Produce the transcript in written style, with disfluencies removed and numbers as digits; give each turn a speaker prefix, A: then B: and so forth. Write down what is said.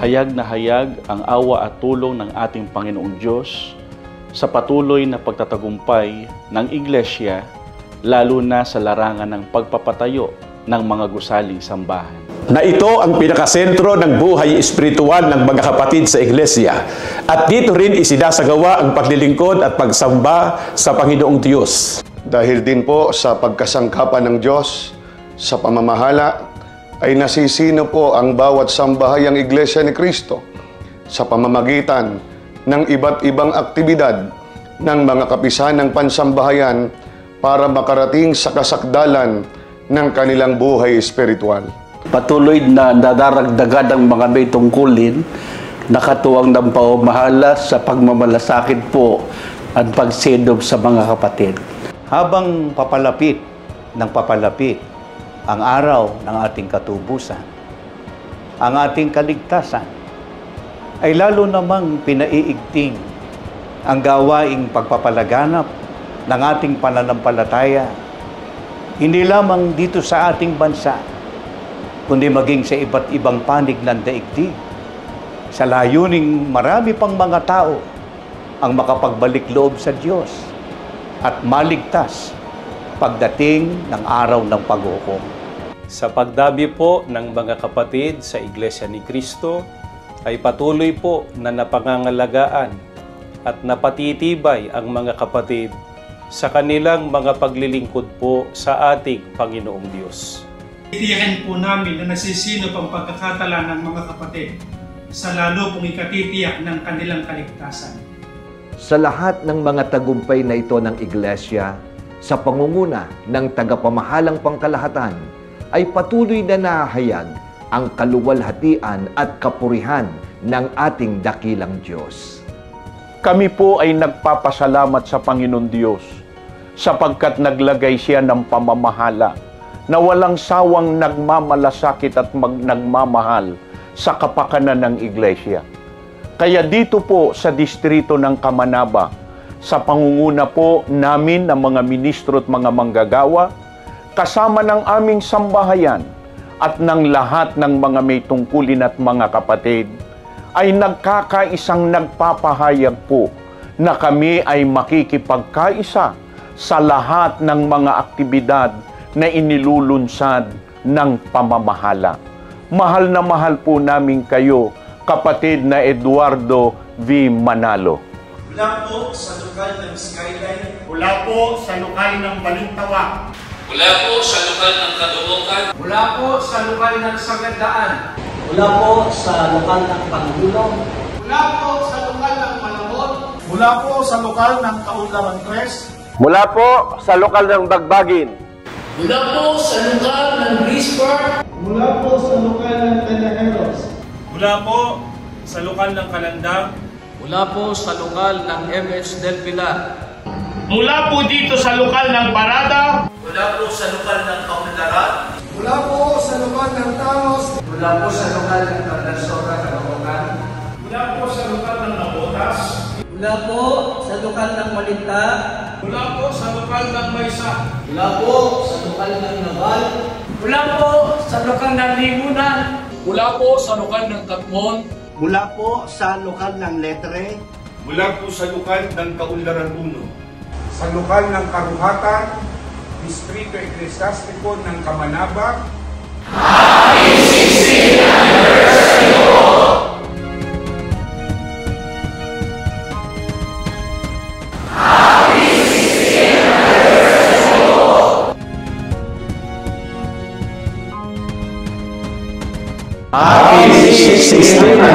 A: Hayag na hayag ang awa at tulong ng ating Panginoong Diyos sa patuloy na pagtatagumpay ng Iglesia, lalo na sa larangan ng pagpapatayo ng mga gusaling sambahan.
B: Na ito ang pinakasentro ng buhay espiritual ng mga kapatid sa Iglesia. At dito rin isinasagawa ang paglilingkod at pagsamba sa Panginoong Diyos.
C: Dahil din po sa pagkasangkapan ng Diyos sa pamamahala, ay nasisino po ang bawat sambahayang Iglesia ni Cristo sa pamamagitan ng iba't ibang aktibidad ng mga kapisan ng pansambahayan para makarating sa kasakdalan ng kanilang buhay espiritual.
D: Patuloy na nadaragdagan ang mga may tungkulin, nakatuwang ng pamamahala sa pagmamalasakit po at pagsidop sa mga kapatid.
E: Habang papalapit ang araw ng ating katubusan, ang ating kaligtasan, ay lalo namang pinaiigting ang gawaing pagpapalaganap ng ating pananampalataya, hindi lamang dito sa ating bansa, kundi maging sa iba't ibang panig ng daigdig, sa layuning marami pang mga tao ang makapagbalik loob sa Diyos at maligtas pagdating ng araw ng paghukom.
F: Sa pagdabi po ng mga kapatid sa Iglesia ni Cristo, ay patuloy po na napangangalagaan at napatitibay ang mga kapatid sa kanilang mga paglilingkod po sa ating Panginoong Diyos.
G: Titiyakin po namin na nasisinop ang pagkakatala ng mga kapatid sa lalo pong ikatitiyak ng kanilang kaligtasan.
H: Sa lahat ng mga tagumpay na ito ng Iglesia, sa pangunguna ng tagapamahalang pangkalahatan, ay patuloy na nahayag ang kaluwalhatian at kapurihan ng ating dakilang Diyos.
B: Kami po ay nagpapasalamat sa Panginoon Diyos sapagkat naglagay siya ng pamamahala na walang sawang nagmamalasakit at nagmamahal sa kapakanan ng Iglesia. Kaya dito po sa distrito ng Kamanaba, sa pangunguna po namin ng mga ministro at mga manggagawa, kasama ng aming sambahayan at ng lahat ng mga may tungkulin at mga kapatid, ay nagkakaisang nagpapahayag po na kami ay makikipagkaisa sa lahat ng mga aktibidad na inilulunsad ng pamamahala. Mahal na mahal po namin kayo, kapatid na Eduardo V. Manalo.
G: Mula po sa lokal ng Skyline, mula po sa lokal ng Balintawak,
I: mula po sa lokal ng Caloocan,
G: mula po sa lokal ng Sagandaan,
J: mula po sa lokal ng Pangulong,
G: mula po sa lokal ng Malabon, mula po sa lokal ng Kaunlaran Tres,
B: Mula po sa lokal ng Bagbagin,
I: mula po sa lokal ng Brisbane,
G: mula po sa lokal ng Tallaheros,
K: mula po sa lokal ng Kalandang,
I: mula po sa lokal ng MS Del Pilar,
G: mula po dito sa lokal ng Parada,
I: mula po sa lokal ng Kaunlaran,
G: mula po sa lokal ng Tanos,
I: mula po sa lokal ng Candasora, Caloocan,
G: mula po sa lokal ng Nabotas,
J: mula po sa lokal ng Malinta,
G: mula po sa lokal ng Maysa,
J: mula po sa lokal ng Naval,
G: mula po sa lokal ng Limunan,
I: mula po sa lokal ng Katmon,
E: Mula po sa lokal ng Letre,
K: mula po sa lokal ng Kaunlaran 1,
L: sa lokal ng Karuhatan, Distrito Eklesiastiko ng Kamanaba.
I: Happy 16th Anniversary po! Happy 16th Anniversary po!
B: Happy 16th